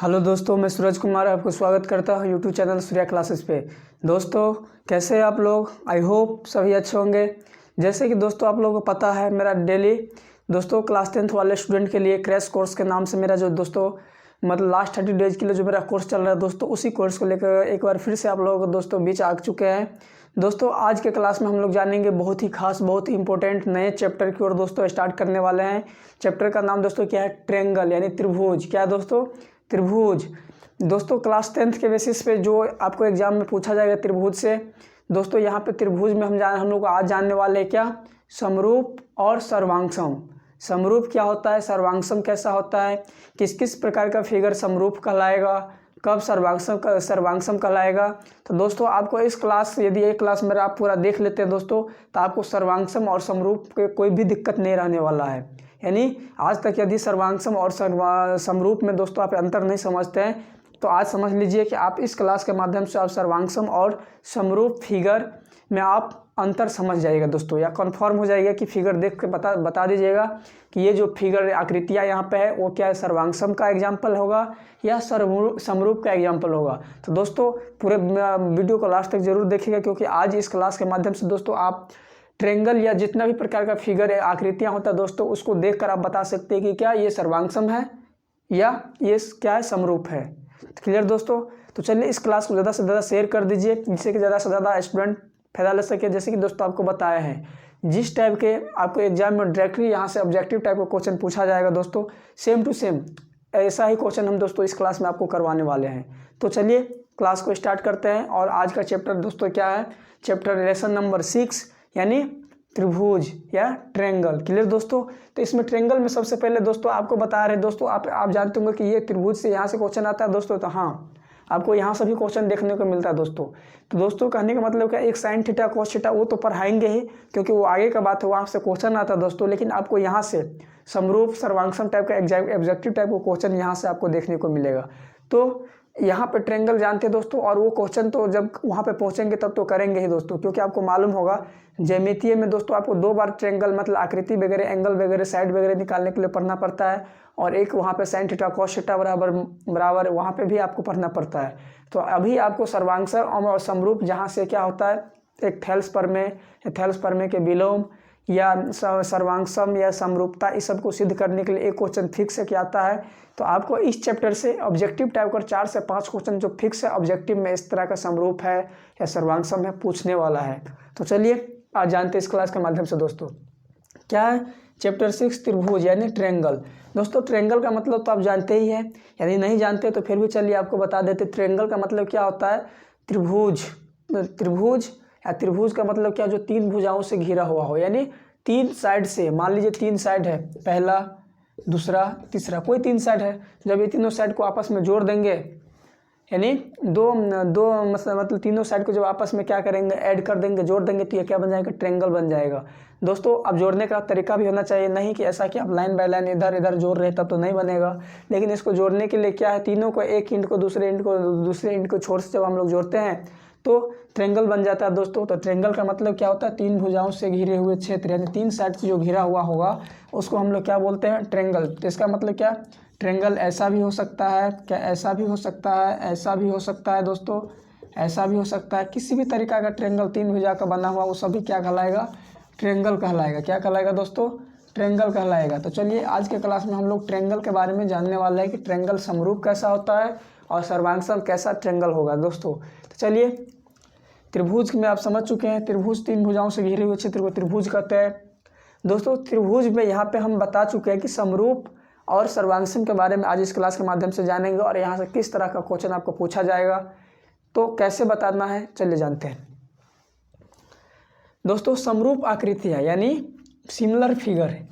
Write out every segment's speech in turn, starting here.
Hello दोस्तों, मैं सूरज कुमार आपको स्वागत करता हूं यूट्यूब चैनल सूर्या क्लासेस पे। दोस्तों कैसे हैं आप लोग? आई होप सभी अच्छे होंगे। जैसे कि दोस्तों आप लोगों को पता है, मेरा डेली दोस्तों क्लास 10th वाले स्टूडेंट के लिए क्रैश कोर्स के नाम से मेरा जो दोस्तों मतलब लास्ट 30 डेज के लिए जो मेरा कोर्स चल रहा है दोस्तों, उसी कोर्स को लेकर एक बार फिर से आप लोगों को दोस्तों बीच आ चुके हैं। दोस्तों आज के क्लास में हम लोग जानेंगे बहुत ही खास, बहुत ही इंपॉर्टेंट नए चैप्टर की ओर दोस्तों स्टार्ट करने वाले हैं। चैप्टर का नाम दोस्तों क्या है? ट्रायंगल यानी त्रिभुज। क्या दोस्तों? त्रिभुज। दोस्तों क्लास 10th के बेसिस पे जो आपको एग्जाम में पूछा जाएगा त्रिभुज से, दोस्तों यहाँ पे त्रिभुज में हम लोग आज जानने वाले हैं क्या? समरूप और सर्वांगसम। समरूप क्या होता है, सर्वांगसम कैसा होता है, किस किस प्रकार का फिगर समरूप कहलाएगा, कब सर्वांगसम कहलाएगा। तो दोस्तों आपको इस क्लास, यदि एक क्लास मेरा आप पूरा देख लेते हैं दोस्तों, तो आपको सर्वांगसम और समरूप के कोई भी दिक्कत नहीं रहने वाला है। यानी आज तक यदि सर्वांगसम और समरूप में दोस्तों आप अंतर नहीं समझते हैं, तो आज समझ लीजिए कि आप इस क्लास के माध्यम से आप सर्वांगसम और समरूप फिगर में आप अंतर समझ जाइएगा दोस्तों, या कन्फर्म हो जाएगा कि फिगर देख के बता दीजिएगा कि ये जो फिगर आकृतियाँ यहाँ पे है वो क्या है, सर्वांगसम का एग्जाम्पल होगा या समरूप का एग्जाम्पल होगा। तो दोस्तों पूरे वीडियो को लास्ट तक जरूर देखिएगा, क्योंकि आज इस क्लास के माध्यम से दोस्तों आप ट्रायंगल या जितना भी प्रकार का फिगर है, आकृतियाँ होता है दोस्तों, उसको देखकर आप बता सकते हैं कि क्या ये सर्वांगसम है या ये क्या है, समरूप है। क्लियर दोस्तों? तो चलिए इस क्लास को ज़्यादा से ज़्यादा शेयर कर दीजिए, जिससे कि ज़्यादा से ज़्यादा स्टूडेंट फायदा ले सके। जैसे कि दोस्तों आपको बताया है, जिस टाइप के आपको एग्जाम में डायरेक्टली यहाँ से ऑब्जेक्टिव टाइप का क्वेश्चन पूछा जाएगा दोस्तों, सेम टू सेम ऐसा ही क्वेश्चन हम दोस्तों इस क्लास में आपको करवाने वाले हैं। तो चलिए क्लास को स्टार्ट करते हैं। और आज का चैप्टर दोस्तों क्या है? चैप्टर लेसन नंबर 6 यानी त्रिभुज या ट्रायंगल। क्लियर दोस्तों? तो इसमें ट्रायंगल में सबसे पहले दोस्तों आपको बता रहे दोस्तों, आप जानते होंगे कि ये त्रिभुज से यहाँ से क्वेश्चन आता है दोस्तों। तो हाँ, आपको यहाँ से भी क्वेश्चन देखने को मिलता है दोस्तों। तो दोस्तों कहने का मतलब क्या, एक साइन थीटा कॉस थीटा वो तो पढ़ाएंगे ही, क्योंकि वो आगे का बात है, वहाँ से क्वेश्चन आता है दोस्तों। लेकिन आपको यहाँ से समरूप सर्वांगसम टाइप का ऑब्जेक्टिव टाइप का क्वेश्चन यहाँ से आपको देखने को मिलेगा। तो यहाँ पे ट्रायंगल जानते हैं दोस्तों, और वो क्वेश्चन तो जब वहाँ पे पहुँचेंगे तब तो करेंगे ही दोस्तों, क्योंकि आपको मालूम होगा ज्यामितीय में दोस्तों आपको 2 बार ट्रायंगल मतलब आकृति वगैरह, एंगल वगैरह, साइड वगैरह निकालने के लिए पढ़ना पड़ता है, और एक वहाँ पे साइन थीटा कॉस थीटा बराबर वहाँ पे भी आपको पढ़ना पड़ता है। तो अभी आपको सर्वांगसम और समरूप जहाँ से क्या होता है, एक थेल्स प्रमेय के विलोम या सर्वांगसम या समरूपता, इस सब को सिद्ध करने के लिए एक क्वेश्चन फिक्स है कि आता है। तो आपको इस चैप्टर से ऑब्जेक्टिव टाइप कर 4 से 5 क्वेश्चन जो फिक्स है ऑब्जेक्टिव में, इस तरह का समरूप है या सर्वांगसम है पूछने वाला है। तो चलिए आज जानते हैं इस क्लास के माध्यम से दोस्तों क्या है। चैप्टर 6 त्रिभुज यानी ट्रायंगल। दोस्तों ट्रायंगल का मतलब तो आप जानते ही हैं, यदि नहीं जानते तो फिर भी चलिए आपको बता देते। ट्रायंगल का मतलब क्या होता है? त्रिभुज। त्रिभुज का मतलब क्या, जो 3 भुजाओं से घिरा हुआ हो, यानी 3 साइड से। मान लीजिए 3 साइड है, पहला, दूसरा, तीसरा, कोई 3 साइड है। जब ये तीनों साइड को आपस में जोड़ देंगे, यानी दो मतलब तीनों साइड को जब आपस में क्या करेंगे, ऐड कर देंगे, जोड़ देंगे, तो ये क्या बन जाएगा? ट्रायंगल बन जाएगा दोस्तों। अब जोड़ने का तरीका भी होना चाहिए, नहीं कि ऐसा कि आप लाइन बाय लाइन इधर इधर जोड़ रहे तब तो नहीं बनेगा। लेकिन इसको जोड़ने के लिए क्या है, तीनों को एक इंट को दूसरे इंट को छोर से जब हम लोग जोड़ते हैं तो ट्रायंगल बन जाता है दोस्तों। तो ट्रायंगल का मतलब क्या होता है? 3 भुजाओं से घिरे हुए क्षेत्र, यानी 3 साइड से जो घिरा हुआ होगा उसको हम लोग क्या बोलते हैं? ट्रायंगल। तो इसका मतलब क्या, ट्रायंगल ऐसा भी हो सकता है क्या, ऐसा भी हो सकता है, ऐसा भी हो सकता है दोस्तों, ऐसा भी हो सकता है। किसी भी तरीका का ट्रायंगल 3 भुजा का बना हुआ वो सभी क्या कहलाएगा? ट्रायंगल कहलाएगा। क्या कहलाएगा दोस्तों? ट्रायंगल कहलाएगा। तो चलिए आज के क्लास में हम लोग ट्रायंगल के बारे में जानने वाले हैं कि ट्रायंगल समरूप कैसा होता है और सर्वांगसम कैसा ट्रायंगल होगा दोस्तों। तो चलिए त्रिभुज में आप समझ चुके हैं, त्रिभुज 3 भुजाओं से घिरे हुए क्षेत्र को त्रिभुज कहते हैं दोस्तों। त्रिभुज में यहाँ पे हम बता चुके हैं कि समरूप और सर्वांगसम के बारे में आज इस क्लास के माध्यम से जानेंगे, और यहाँ से किस तरह का क्वेश्चन आपको पूछा जाएगा, तो कैसे बताना है चलिए जानते हैं दोस्तों। समरूप आकृतियाँ यानी सिमिलर फिगर है,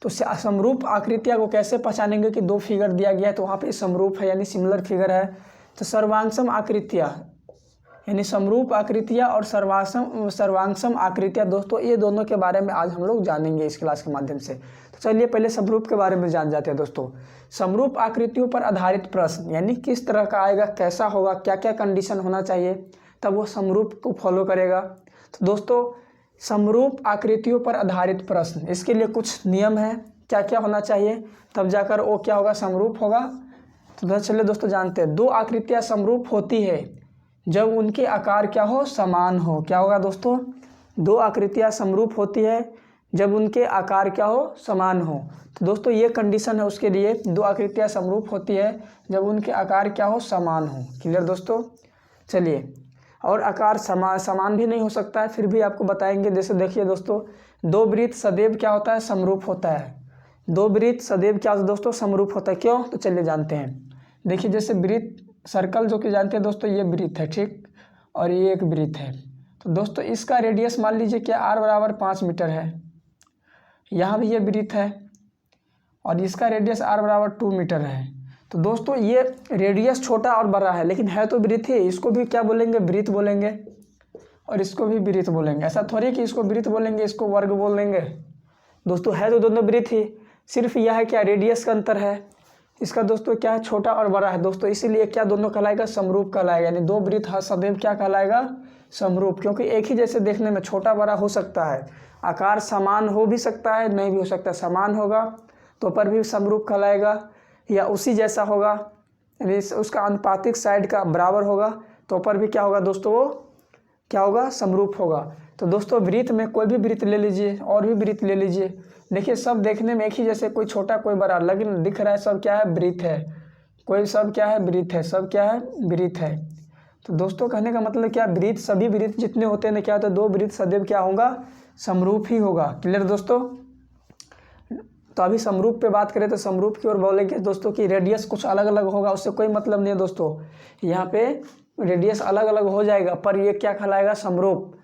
तो समरूप आकृतियाँ को कैसे पहचानेंगे कि 2 फिगर दिया गया है तो वहाँ पे समरूप है यानी सिमिलर फिगर है। तो सर्वांगसम आकृतियाँ यानी समरूप आकृतियाँ और सर्वांगसम आकृतियाँ दोस्तों, ये दोनों के बारे में आज हम लोग जानेंगे इस क्लास के माध्यम से। तो चलिए पहले समरूप के बारे में जान जाते हैं दोस्तों। समरूप आकृतियों पर आधारित प्रश्न, यानी किस तरह का आएगा, कैसा होगा, क्या क्या कंडीशन होना चाहिए तब वो समरूप को फॉलो करेगा। तो दोस्तों समरूप आकृतियों पर आधारित प्रश्न, इसके लिए कुछ नियम है, क्या क्या होना चाहिए, तब जाकर वो क्या होगा, समरूप होगा। तो चलिए दोस्तों जानते हैं, दो आकृतियाँ समरूप होती है जब उनके आकार क्या हो, समान हो। क्या होगा दोस्तों, दो आकृतियाँ समरूप होती है जब उनके आकार क्या हो, समान हो। तो दोस्तों ये कंडीशन है उसके लिए, दो आकृतियाँ समरूप होती है जब उनके आकार क्या हो, समान हो। क्लियर दोस्तों। चलिए, और आकार समान भी नहीं हो सकता है, फिर भी आपको बताएंगे। जैसे देखिए दोस्तों, दो वृत्त सदैव क्या होता है, समरूप होता है। दो वृत्त सदैव क्या दोस्तों, समरूप होता है। क्यों, तो चलिए जानते हैं। देखिए जैसे वृत्त सर्कल जो कि जानते हैं दोस्तों, ये वृत्त है, ठीक, और ये एक वृत्त है। तो दोस्तों इसका रेडियस मान लीजिए कि r बराबर 5 मीटर है। यहाँ भी ये वृत्त है और इसका रेडियस r बराबर 2 मीटर है। तो दोस्तों ये रेडियस छोटा और बड़ा है, लेकिन है तो वृत्त ही। इसको भी क्या बोलेंगे, वृत्त बोलेंगे, और इसको भी वृत्त बोलेंगे। ऐसा थोड़ी कि इसको वृत्त बोलेंगे, इसको वर्ग बोल देंगे। दोस्तों है तो दोनों वृत्त ही, सिर्फ यह है क्या, रेडियस का अंतर है। इसका दोस्तों क्या है, छोटा और बड़ा है दोस्तों, इसीलिए क्या दोनों कहलाएगा, समरूप कहलाएगा। यानी दो वृत्त सदैव क्या कहलाएगा, समरूप। क्योंकि एक ही जैसे देखने में छोटा बड़ा हो सकता है, आकार समान हो भी सकता है, नहीं भी हो सकता। समान होगा तो पर भी समरूप कहलाएगा, या उसी जैसा होगा यानी उसका अनुपातिक साइड का बराबर होगा तो पर भी क्या होगा दोस्तों, वो क्या होगा, समरूप होगा। तो दोस्तों वृत्त में कोई भी वृत्त ले लीजिए और भी वृत्त ले लीजिए, देखिए सब देखने में एक ही जैसे, कोई छोटा कोई बड़ा, लेकिन दिख रहा है सब क्या है, वृत्त है। कोई सब क्या है, वृत्त है, सब क्या है, वृत्त है। तो दोस्तों कहने का मतलब क्या, वृत्त सभी वृत्त जितने होते हैं ना, क्या होता है, दो वृत्त सदैव क्या होगा, समरूप ही होगा। क्लियर दोस्तों। तो अभी समरूप पे बात करें तो समरूप की ओर बोलेंगे दोस्तों कि रेडियस कुछ अलग अलग होगा, उससे कोई मतलब नहीं है दोस्तों। यहाँ पे रेडियस अलग अलग हो जाएगा पर ये क्या कहलाएगा, समरूप।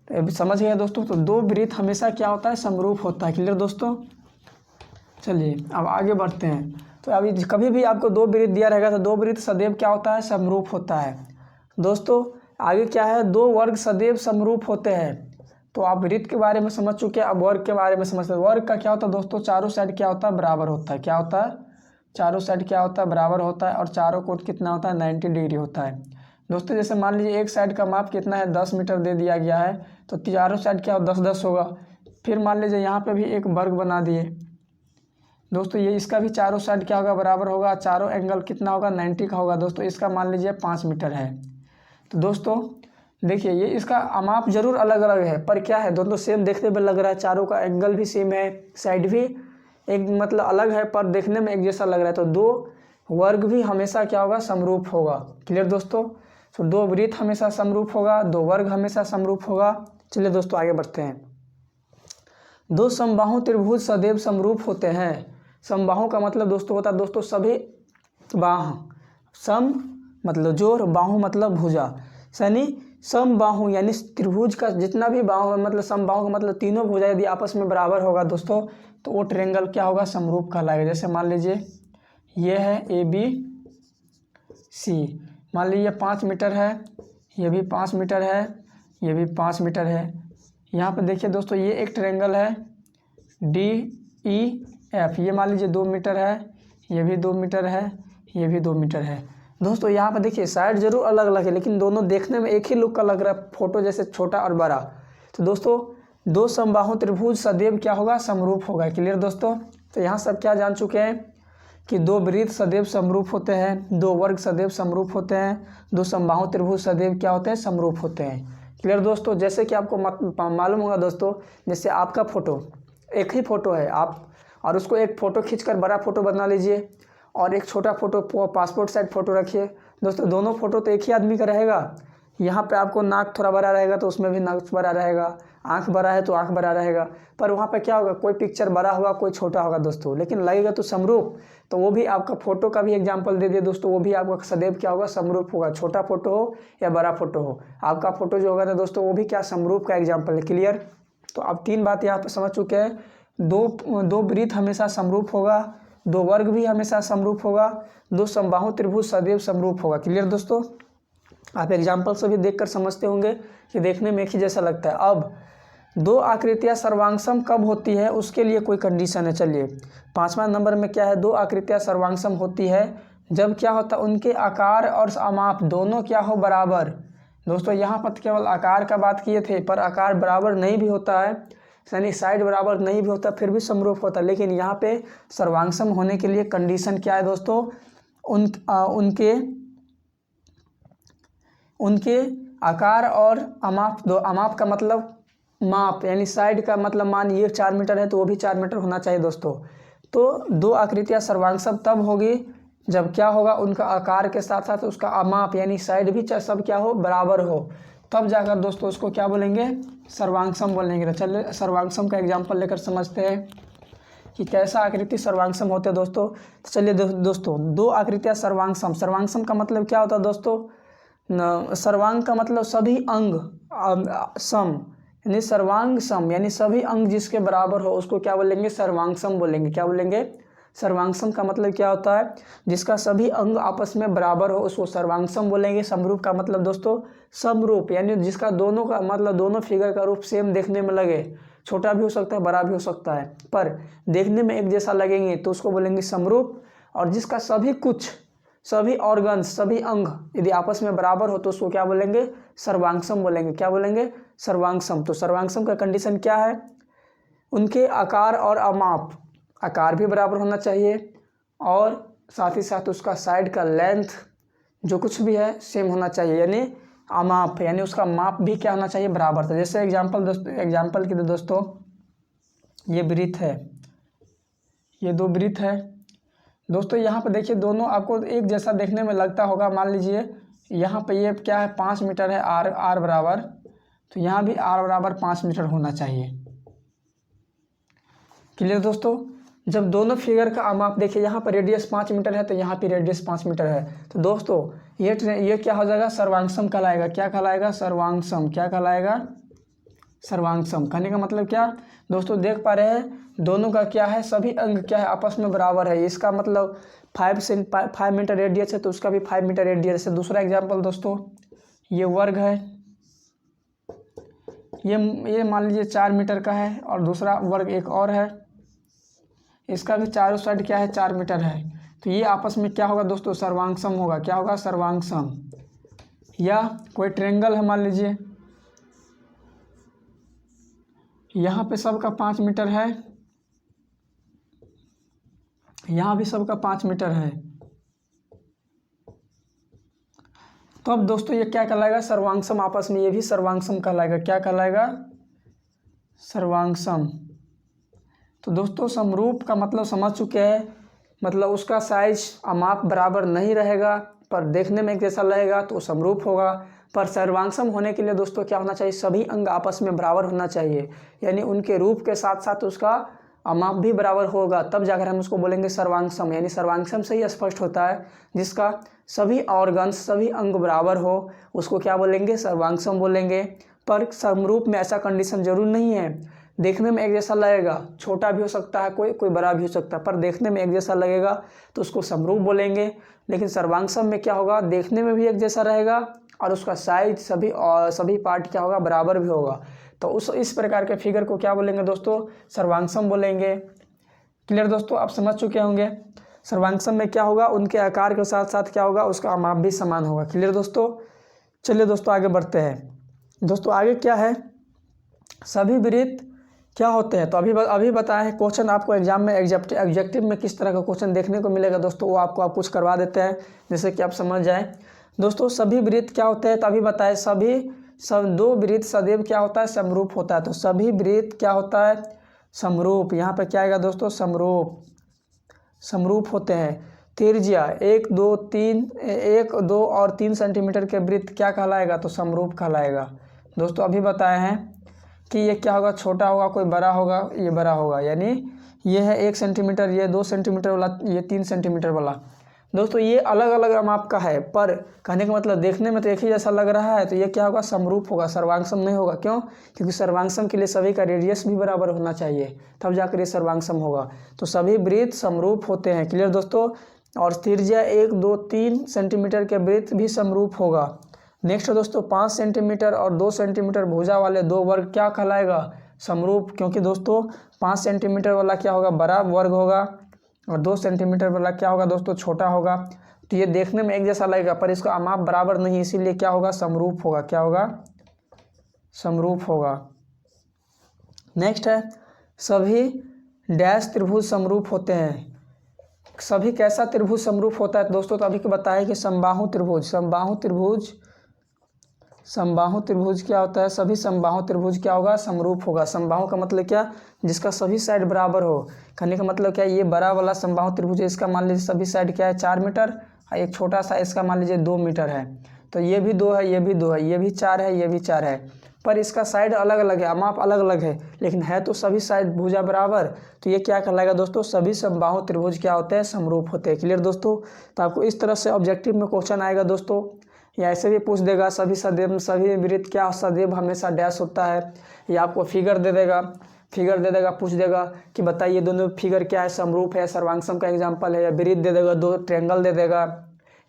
तो अभी समझ गए दोस्तों। तो दो वृत्त हमेशा क्या होता है, समरूप होता है। क्लियर दोस्तों। चलिए अब आगे बढ़ते हैं। तो अभी कभी भी आपको दो वृत्त दिया रहेगा तो दो वृत्त सदैव क्या होता है, समरूप होता है। दोस्तों आगे क्या है, दो वर्ग सदैव समरूप होते हैं। तो आप वृत्त के बारे में समझ चुके हैं, अब वर्ग के बारे में समझते हैं। वर्ग का क्या होता है दोस्तों, चारों साइड क्या होता है, बराबर होता है। क्या होता है, चारों साइड क्या होता है, बराबर होता है, और चारों कोण कितना होता है, 90 डिग्री होता है। दोस्तों जैसे मान लीजिए एक साइड का माप कितना है, 10 मीटर दे दिया गया है, तो चारों साइड क्या हो, 10-10 होगा। फिर मान लीजिए यहाँ पे भी एक वर्ग बना दिए दोस्तों, ये इसका भी चारों साइड क्या होगा, बराबर होगा, चारों एंगल कितना होगा, 90 का होगा। दोस्तों इसका मान लीजिए 5 मीटर है। तो दोस्तों देखिए ये इसका माप जरूर अलग अलग है, पर क्या है, दोनों सेम देखने में लग रहा है, चारों का एंगल भी सेम है, साइड भी एक मतलब अलग है पर देखने में एक जैसा लग रहा है। तो दो वर्ग भी हमेशा क्या होगा, समरूप होगा। क्लियर दोस्तों। तो दो वृत्त हमेशा समरूप होगा, दो वर्ग हमेशा समरूप होगा। चलिए दोस्तों आगे बढ़ते हैं। दो समबाहु त्रिभुज सदैव समरूप होते हैं। समबाहु का मतलब दोस्तों होता है दोस्तों सभी बाह, सम मतलब जोड़, बाहु मतलब भुजा, यानी समबाहु यानी त्रिभुज का जितना भी बाहु है, मतलब समबाहु का मतलब तीनों भुजा यदि आपस में बराबर होगा दोस्तों तो वो ट्रायंगल क्या होगा, समरूप कहलाएगा। जैसे मान लीजिए ये है ABC, मान लीजिए 5 मीटर है, ये भी 5 मीटर है, ये भी 5 मीटर है। यहाँ पे देखिए दोस्तों ये एक ट्रायंगल है DEF, ये मान लीजिए 2 मीटर है, ये भी 2 मीटर है, ये भी 2 मीटर है। दोस्तों यहाँ पर देखिए साइड जरूर अलग अलग है, लेकिन दोनों देखने में एक ही लुक का लग रहा है, फोटो जैसे छोटा और बड़ा। तो दोस्तों दो समबाहु त्रिभुज सदैव क्या होगा, समरूप होगा। क्लियर दोस्तों। तो यहाँ सब क्या जान चुके हैं कि दो वृत्त सदैव समरूप होते हैं, दो वर्ग सदैव समरूप होते हैं, दो समबाहु त्रिभुज सदैव क्या होते हैं, समरूप होते हैं। क्लियर दोस्तों। जैसे कि आपको मालूम होगा दोस्तों, जैसे आपका फ़ोटो एक ही फ़ोटो है, आप और उसको एक फ़ोटो खींचकर बड़ा फ़ोटो बना लीजिए और एक छोटा फ़ोटो पासपोर्ट साइज फ़ोटो रखिए। दोस्तों दोनों फ़ोटो तो एक ही आदमी का रहेगा। यहाँ पे आपको नाक थोड़ा बड़ा रहेगा तो उसमें भी नाक बड़ा रहेगा, आँख बड़ा है तो आँख बड़ा रहेगा, पर वहाँ पे क्या होगा, कोई पिक्चर बड़ा होगा कोई छोटा होगा दोस्तों, लेकिन लगेगा तो समरूप। तो वो भी आपका फ़ोटो का भी एग्जांपल दे दिए दोस्तों, वो भी आपका सदैव क्या होगा, समरूप होगा। छोटा फ़ोटो हो या बड़ा फ़ोटो हो, आपका फ़ोटो जो होगा ना दोस्तों वो भी क्या, समरूप का एग्जाम्पल है। क्लियर। तो अब 3 बात यहाँ पर समझ चुके हैं। दो वृत्त हमेशा समरूप होगा, दो वर्ग भी हमेशा समरूप होगा, दो समबाहु त्रिभुज सदैव समरूप होगा। क्लियर दोस्तों। आप एग्जाम्पल से भी देखकर समझते होंगे कि देखने में एक ही जैसा लगता है। अब दो आकृतियाँ सर्वांगसम कब होती है, उसके लिए कोई कंडीशन है। चलिए 5वां नंबर में क्या है, दो आकृतियाँ सर्वांगसम होती है जब क्या होता है, उनके आकार और माप दोनों क्या हो, बराबर। दोस्तों यहाँ पर केवल आकार का बात किए थे, पर आकार बराबर नहीं भी होता है, यानी साइड बराबर नहीं भी होता फिर भी समरूप होता है। लेकिन यहाँ पे सर्वांगसम होने के लिए कंडीशन क्या है दोस्तों, उनके आकार और अमाप अमाप का मतलब माप, यानी साइड का मतलब मान ये 4 मीटर है तो वो भी 4 मीटर होना चाहिए दोस्तों। तो दो आकृतियाँ सर्वांगसम तब होगी जब क्या होगा, उनका आकार के साथ साथ उसका अमाप यानी साइड भी सब क्या हो, बराबर हो, तब जाकर दोस्तों उसको क्या बोलेंगे, सर्वांगसम बोलेंगे। तो चलिए सर्वांगसम का एग्जाम्पल लेकर समझते हैं कि कैसा आकृति सर्वांगसम होते हैं दोस्तों। तो चलिए दोस्तों दो आकृतियाँ सर्वांगसम, सर्वांगसम का मतलब क्या होता है दोस्तों, सर्वांग का मतलब सभी अंग सम, यानी सर्वांग सम यानी सभी अंग जिसके बराबर हो उसको क्या बोलेंगे, सर्वांगसम बोलेंगे। क्या बोलेंगे, सर्वांगसम का मतलब क्या होता है, जिसका सभी अंग आपस में बराबर हो उसको सर्वांगसम बोलेंगे। समरूप का मतलब दोस्तों समरूप, यानी जिसका दोनों का मतलब दोनों फिगर का रूप सेम देखने में लगे, छोटा भी हो सकता है बड़ा भी हो सकता है, पर देखने में एक जैसा लगेंगे तो उसको बोलेंगे समरूप। और जिसका सभी ऑर्गन्स सभी अंग यदि आपस में बराबर हो तो उसको क्या बोलेंगे, सर्वांगसम बोलेंगे। क्या बोलेंगे, सर्वांगसम। तो सर्वांगसम का कंडीशन क्या है, उनके आकार और अमाप, आकार भी बराबर होना चाहिए और साथ ही साथ उसका साइड का लेंथ जो कुछ भी है सेम होना चाहिए, यानी अमाप यानी उसका माप भी क्या होना चाहिए, बराबर। था जैसे एग्जाम्पल के लिए दोस्तों ये वृत्त है, ये दो वृत्त है दोस्तों। यहाँ पर देखिए दोनों आपको एक जैसा देखने में लगता होगा। मान लीजिए यहाँ पे ये क्या है 5 मीटर है, आर बराबर, तो यहाँ भी आर बराबर 5 मीटर होना चाहिए। क्लियर दोस्तों। जब दोनों फिगर का माप देखिए, यहाँ पर रेडियस 5 मीटर है तो यहाँ पे रेडियस 5 मीटर है, तो दोस्तों ये क्या हो जाएगा, सर्वांगसम कहलाएगा। क्या कहलाएगा, सर्वांगसम। क्या कहलाएगा, सर्वांगसम। कहने का मतलब क्या दोस्तों, देख पा रहे हैं दोनों का क्या है, सभी अंग क्या है आपस में बराबर है। इसका मतलब 5 मीटर रेडियस है तो उसका भी 5 मीटर रेडियस है। दूसरा एग्जाम्पल दोस्तों ये वर्ग है, ये मान लीजिए 4 मीटर का है और दूसरा वर्ग एक और है, इसका भी चारों साइड क्या है 4 मीटर है, तो ये आपस में क्या होगा दोस्तों, सर्वांगसम होगा। क्या होगा, सर्वांगसम। या कोई ट्रायंगल है, मान लीजिए यहाँ पे सबका 5 मीटर है, यहाँ भी सबका 5 मीटर है, तो अब दोस्तों ये क्या कहलाएगा, सर्वांगसम। आपस में ये भी सर्वांगसम कहलाएगा। क्या कहलाएगा, सर्वांगसम। तो दोस्तों समरूप का मतलब समझ चुके हैं, मतलब उसका साइज माप बराबर नहीं रहेगा पर देखने में एक जैसा लगेगा तो समरूप होगा। पर सर्वांगसम होने के लिए दोस्तों क्या होना चाहिए, सभी अंग आपस में बराबर होना चाहिए, यानी उनके रूप के साथ साथ उसका माप भी बराबर होगा, तब जाकर हम उसको बोलेंगे सर्वांगसम। यानी सर्वांगसम से ही स्पष्ट होता है जिसका सभी ऑर्गन्स सभी अंग बराबर हो उसको क्या बोलेंगे, सर्वांगसम बोलेंगे। पर समरूप में ऐसा कंडीशन जरूर नहीं है, देखने में एक जैसा लगेगा, छोटा भी हो सकता है कोई बड़ा भी हो सकता है, पर देखने में एक जैसा लगेगा तो उसको समरूप बोलेंगे। लेकिन सर्वांगसम में क्या होगा, देखने में भी एक जैसा रहेगा और उसका साइज सभी पार्ट क्या होगा, बराबर भी होगा। तो इस प्रकार के फिगर को क्या बोलेंगे दोस्तों, सर्वांगसम बोलेंगे। क्लियर दोस्तों, आप समझ चुके होंगे सर्वांगसम में क्या होगा, उनके आकार के साथ साथ क्या होगा, उसका माप भी समान होगा। क्लियर दोस्तों। चलिए दोस्तों आगे बढ़ते हैं। दोस्तों आगे क्या है, सभी वृत्त क्या होते हैं, तो अभी बताया है। क्वेश्चन आपको एग्जाम में एग्जेक्टिव में किस तरह का क्वेश्चन देखने को मिलेगा दोस्तों, वो आपको आप कुछ करवा देते हैं जैसे कि आप समझ जाए। दोस्तों सभी वृत्त क्या होते हैं, तो अभी बताए दो वृत्त सदैव क्या होता है, समरूप होता है। तो सभी वृत्त क्या होता है, समरूप। यहाँ पे क्या आएगा दोस्तों, समरूप होते हैं। त्रिज्या 1 2 और 3 सेंटीमीटर के वृत्त क्या कहलाएगा, तो समरूप कहलाएगा। दोस्तों अभी बताए हैं कि ये क्या होगा, छोटा होगा कोई बड़ा होगा, ये बड़ा होगा, यानी ये है 1 सेंटीमीटर, ये 2 सेंटीमीटर वाला, ये 3 सेंटीमीटर वाला। दोस्तों ये अलग अलग माप का है, पर कहने का मतलब देखने में तो एक ही जैसा लग रहा है, तो ये क्या होगा, समरूप होगा, सर्वांगसम नहीं होगा। क्यों, क्योंकि सर्वांगसम के लिए सभी का रेडियस भी बराबर होना चाहिए, तब जाकर ये सर्वांगसम होगा। तो सभी वृत्त समरूप होते हैं। क्लियर दोस्तों। और त्रिज्या 1 2 3 सेंटीमीटर के वृत्त भी समरूप होगा। नेक्स्ट दोस्तों 5 सेंटीमीटर और 2 सेंटीमीटर भुजा वाले दो वर्ग क्या कहलाएगा, समरूप। क्योंकि दोस्तों 5 सेंटीमीटर वाला क्या होगा, बड़ा वर्ग होगा और 2 सेंटीमीटर वाला क्या होगा दोस्तों, छोटा होगा। तो ये देखने में एक जैसा लगेगा पर इसका माप बराबर नहीं, इसीलिए क्या होगा, समरूप होगा। क्या होगा, समरूप होगा। नेक्स्ट है, सभी डैश त्रिभुज समरूप होते हैं। सभी कैसा त्रिभुज समरूप होता है दोस्तों? तो अभी को बताया कि समबाहु त्रिभुज, समबाहु त्रिभुज क्या होता है? सभी समबाहु त्रिभुज क्या होगा? समरूप होगा। समबाहु का मतलब क्या? जिसका सभी साइड बराबर हो। कहने का मतलब क्या? ये बड़ा वाला समबाहु त्रिभुज है, इसका मान लीजिए सभी साइड क्या है? 4 मीटर, और एक छोटा सा इसका मान लीजिए 2 मीटर है। तो ये भी 2 है, ये भी 2 है, ये भी 4 है, ये भी 4 है, पर इसका साइड अलग अलग है, माप अलग अलग है, लेकिन है तो सभी साइड भुजा बराबर। तो ये क्या कहलाएगा दोस्तों? सभी समबाहु त्रिभुज क्या होते हैं? समरूप होते हैं। क्लियर दोस्तों? तो आपको इस तरह से ऑब्जेक्टिव में क्वेश्चन आएगा दोस्तों, या ऐसे भी पूछ देगा सभी सदैव सभी वृत्त क्या सदैव हमेशा डैश होता है, या आपको फिगर दे देगा, पूछ देगा कि बताइए दोनों फिगर क्या है? समरूप है, सर्वांगसम का एग्जाम्पल है, या वृत्त दे देगा, 2 ट्रायंगल दे देगा,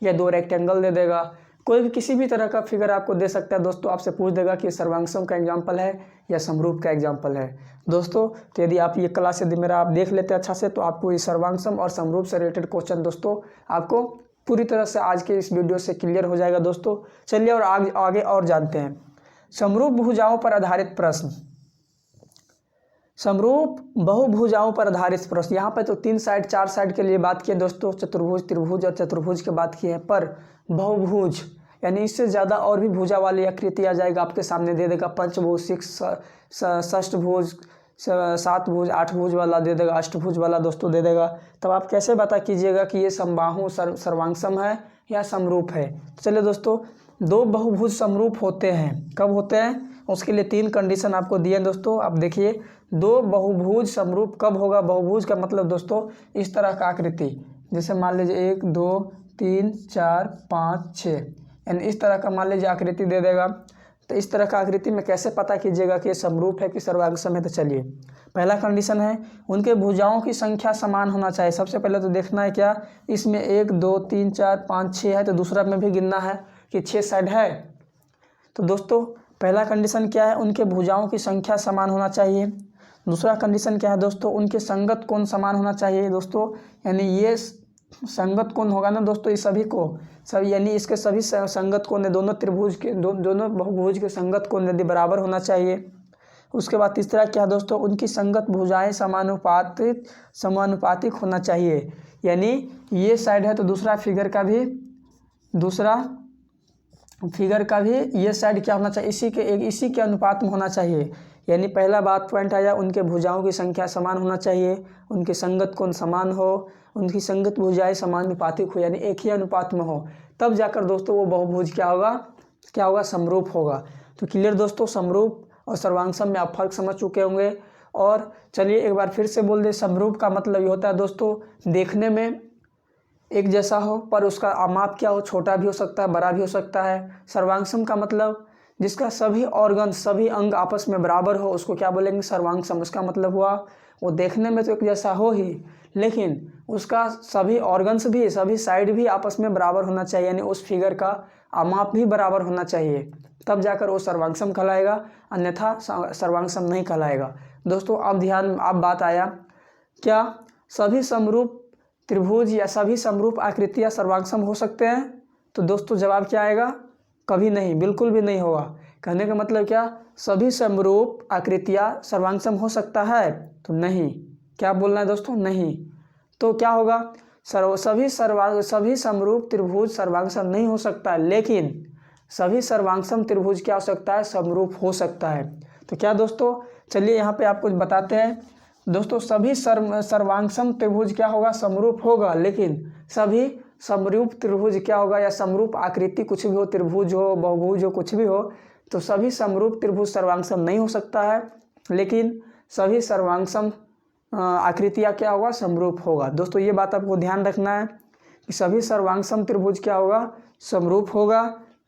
या 2 रेक्टेंगल दे देगा। कोई भी किसी भी तरह का फिगर आपको दे सकता है दोस्तों, आपसे पूछ देगा कि सर्वांगसम का एग्जाम्पल है या समरूप का एग्जाम्पल है दोस्तों। तो यदि आप ये क्लास यदि मेरा आप देख लेते हैं अच्छा से, तो आपको ये सर्वांगसम और समरूप से रिलेटेड क्वेश्चन दोस्तों आपको पूरी तरह से आज के इस वीडियो से क्लियर हो जाएगा दोस्तों। चलिए और आगे और जानते हैं। समरूप भुजाओं पर आधारित प्रश्न, समरूप बहुभुजाओं पर आधारित प्रश्न। यहाँ पर तो 3 साइड 4 साइड के लिए बात की है दोस्तों, चतुर्भुज, त्रिभुज और चतुर्भुज की बात की है, पर बहुभुज यानी इससे ज़्यादा और भी भुजा वाली आकृति आ जाएगा, आपके सामने दे देगा पंचभुज, षष्ठभुज, 7 भुज, 8 भुज वाला दे देगा, अष्टभुज वाला दोस्तों दे देगा। तब आप कैसे बता कीजिएगा कि ये समबाहु सर्वांगसम है या समरूप है? चलिए दोस्तों, 2 बहुभुज समरूप होते हैं। कब होते हैं? उसके लिए 3 कंडीशन आपको दिए हैं दोस्तों। आप देखिए, 2 बहुभुज समरूप कब होगा? बहुभुज का मतलब दोस्तों इस तरह का आकृति, जैसे मान लीजिए 1 2 3 4 5 6, यानी इस तरह का मान लीजिए आकृति दे देगा। तो इस तरह का आकृति में कैसे पता कीजिएगा कि ये समरूप है कि सर्वांगसम है? तो चलिए, पहला कंडीशन है उनके भुजाओं की संख्या समान होना चाहिए। सबसे पहले तो देखना है क्या इसमें 1 2 3 4 5 6 है, तो दूसरा में भी गिनना है कि 6 साइड है। तो दोस्तों पहला कंडीशन क्या है? उनके भुजाओं की संख्या समान होना चाहिए। दूसरा कंडीशन क्या है दोस्तों? उनके संगत कोण समान होना चाहिए दोस्तों, यानी ये संगत कोण होगा ना दोस्तों, इस सभी को सभी यानी इसके सभी संगत कोण दोनों त्रिभुज के दोनों बहुभुज के संगत कोण यदि बराबर होना चाहिए। उसके बाद तीसरा क्या है दोस्तों? उनकी संगत भुजाएं समानुपातिक होना चाहिए, यानी ये साइड है तो दूसरा फिगर का भी ये साइड क्या होना चाहिए? इसी के अनुपात में होना चाहिए। यानी पहला बात पॉइंट आया, उनके भुजाओं की संख्या समान होना चाहिए, उनके संगत कोण समान हो, उनकी संगत भुजाएं समानुपातिक हो, यानी एक ही अनुपात में हो, तब जाकर दोस्तों वो बहुभुज क्या होगा? समरूप होगा। तो क्लियर दोस्तों, समरूप और सर्वांगसम में आप फर्क समझ चुके होंगे। और चलिए एक बार फिर से बोल दे, समरूप का मतलब ये होता है दोस्तों देखने में एक जैसा हो, पर उसका माप क्या हो? छोटा भी हो सकता है, बड़ा भी हो सकता है। सर्वांगसम का मतलब जिसका सभी ऑर्गन सभी अंग आपस में बराबर हो, उसको क्या बोलेंगे? सर्वांगसम। उसका मतलब हुआ वो देखने में तो एक जैसा हो ही, लेकिन उसका सभी ऑर्गन्स भी सभी साइड भी आपस में बराबर होना चाहिए, यानी उस फिगर का माप भी बराबर होना चाहिए, तब जाकर वो सर्वांगसम कहलाएगा, अन्यथा सर्वांगसम नहीं कहलाएगा। दोस्तों अब बात आया, क्या सभी समरूप त्रिभुज या सभी समरूप आकृतियाँ सर्वांगसम हो सकते हैं? तो दोस्तों जवाब क्या आएगा? कभी नहीं, बिल्कुल भी नहीं होगा। कहने का मतलब क्या? सभी समरूप आकृतियाँ सर्वांगसम हो सकता है? तो नहीं। क्या बोलना है दोस्तों? नहीं। तो क्या होगा? सभी समरूप त्रिभुज सर्वांगसम नहीं हो सकता है, लेकिन सभी सर्वांगसम त्रिभुज क्या हो सकता है? समरूप हो सकता है। तो क्या दोस्तों, चलिए यहाँ पे आपको बताते हैं दोस्तों, सभी सर्वांगसम त्रिभुज क्या होगा? समरूप होगा, लेकिन सभी समरूप त्रिभुज क्या होगा? या समरूप आकृति कुछ भी हो, त्रिभुज हो, बहुभुज हो, कुछ भी हो, तो सभी समरूप त्रिभुज सर्वांगसम नहीं हो सकता है, लेकिन सभी सर्वांगसम आकृतियाँ क्या होगा? समरूप होगा। दोस्तों ये बात आपको ध्यान रखना है कि सभी सर्वांगसम त्रिभुज क्या होगा? समरूप होगा,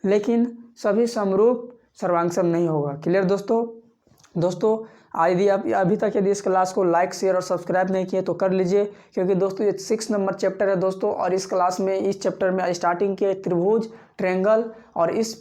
लेकिन सभी समरूप सर्वांगसम नहीं होगा। क्लियर दोस्तों यदि आप अभी तक यदि इस क्लास को लाइक शेयर और सब्सक्राइब नहीं किए तो कर लीजिए, क्योंकि दोस्तों ये 6 नंबर चैप्टर है दोस्तों, और इस क्लास में इस चैप्टर में स्टार्टिंग के त्रिभुज, ट्रायंगल, और इस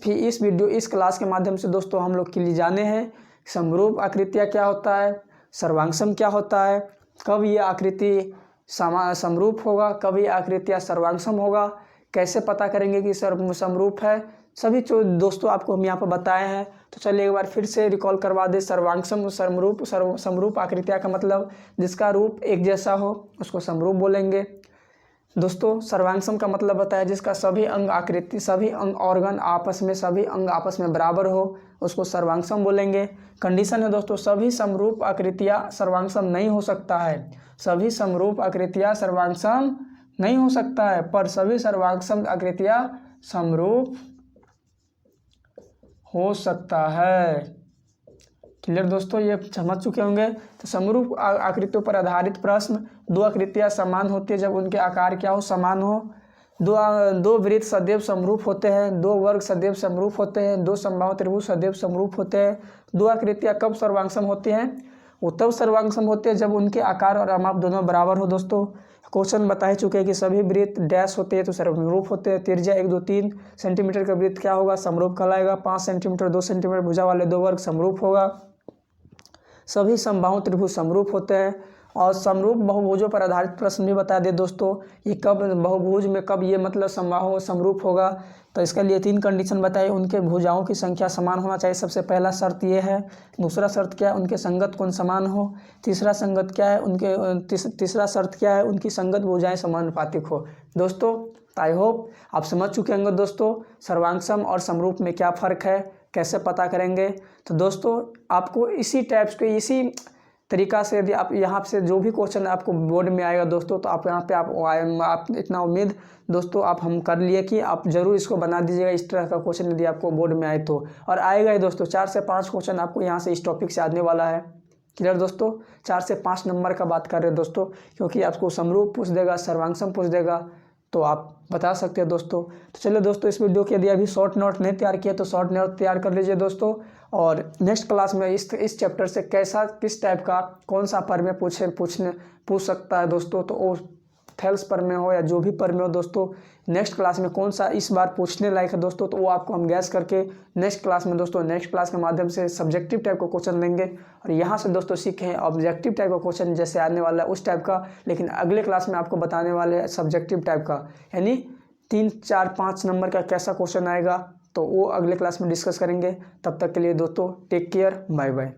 क्लास के माध्यम से दोस्तों हम लोग के लिए जाने हैं समरूप आकृतियाँ क्या होता है, सर्वांगसम क्या होता है, कब ये आकृति समरूप होगा, कब ये आकृतियाँ सर्वांगसम होगा, कैसे पता करेंगे कि समरूप है, सभी जो दोस्तों आपको हम यहाँ पर बताए हैं। तो चलिए एक बार फिर से रिकॉल करवा दे। सर्वांगसम समरूप आकृतियाँ का मतलब जिसका रूप एक जैसा हो उसको समरूप बोलेंगे, दोस्तों सर्वांग सम का मतलब होता है जिसका सभी अंग आकृति, सभी अंग ऑर्गन आपस में, सभी अंग आपस में बराबर हो, उसको सर्वांग सम बोलेंगे। कंडीशन है दोस्तों, सभी समरूप आकृतियाँ सर्वांग सम नहीं हो सकता है, सभी समरूप आकृतियाँ सर्वांग सम नहीं हो सकता है, पर सभी सर्वांग सम आकृतियाँ समरूप हो सकता है। क्लियर दोस्तों, ये समझ चुके होंगे। तो समरूप आकृतियों पर आधारित प्रश्न, दो आकृतियाँ समान होती है जब उनके आकार क्या हो, समान हो। दो वृत्त सदैव समरूप होते हैं, दो वर्ग सदैव समरूप होते हैं, दो समबाहु त्रिभुज सदैव समरूप होते हैं। दो आकृतियाँ कब सर्वांगसम होती हैं? वो तब सर्वांगसम होते हैं जब उनके आकार और माप दोनों बराबर हो। दोस्तों क्वेश्चन बता ही चुके हैं कि सभी वृत्त डैश होते हैं तो समरूप होते हैं। त्रिज्या 1, 2, 3 सेंटीमीटर का वृत्त क्या होगा, समरूप कहलाएगा। 5 सेंटीमीटर 2 सेंटीमीटर भुजा वाले दो वर्ग समरूप होगा। सभी समबाहु त्रिभुज समरूप होते हैं। और समरूप बहुभुजों पर आधारित प्रश्न भी बता दे दोस्तों, ये कब बहुभुज में कब ये मतलब समबाहु समरूप होगा। तो इसके लिए 3 कंडीशन बताइए। उनके भुजाओं की संख्या समान होना चाहिए, सबसे पहला शर्त ये है। दूसरा शर्त क्या है, उनके संगत कोण समान हो। तीसरा संगत क्या है, उनके तीसरा शर्त क्या है, उनकी संगत भुजाएं समानुपातिक हो। दोस्तों आई होप आप समझ चुके होंगे दोस्तों सर्वांगसम और समरूप में क्या फ़र्क है, कैसे पता करेंगे। तो दोस्तों आपको इसी टाइप्स के, इसी तरीका से यदि आप यहाँ से जो भी क्वेश्चन आपको बोर्ड में आएगा दोस्तों, तो आप यहाँ पे आप इतना उम्मीद दोस्तों आप हम कर लिए कि आप ज़रूर इसको बना दीजिएगा इस तरह का क्वेश्चन यदि आपको बोर्ड में आए तो। और आएगा ही दोस्तों, 4 से 5 क्वेश्चन आपको यहाँ से इस टॉपिक से आने वाला है। क्लियर दोस्तों, 4 से 5 नंबर का बात कर रहे हैं दोस्तों, क्योंकि आपको समरूप पूछ देगा, सर्वांगसम पूछ देगा, तो आप बता सकते हैं दोस्तों। तो चलिए दोस्तों, इस वीडियो के यदि अभी शॉर्ट नोट नहीं तैयार किया तो शॉर्ट नोट तैयार कर लीजिए दोस्तों। और नेक्स्ट क्लास में इस चैप्टर से कैसा, किस टाइप का, कौन सा पर में पूछ सकता है दोस्तों, तो वो थेल्स पर में हो या जो भी पर में हो दोस्तों, नेक्स्ट क्लास में कौन सा इस बार पूछने लायक है दोस्तों, तो वो आपको हम गैस करके नेक्स्ट क्लास में दोस्तों, नेक्स्ट क्लास के माध्यम से सब्जेक्टिव टाइप का क्वेश्चन लेंगे। और यहाँ से दोस्तों सीखें ऑब्जेक्टिव टाइप का क्वेश्चन जैसे आने वाला है उस टाइप का, लेकिन अगले क्लास में आपको बताने वाले हैं सब्जेक्टिव टाइप का, यानी 3, 4, 5 नंबर का कैसा क्वेश्चन आएगा, तो वो अगले क्लास में डिस्कस करेंगे। तब तक के लिए दोस्तों टेक केयर, बाय बाय।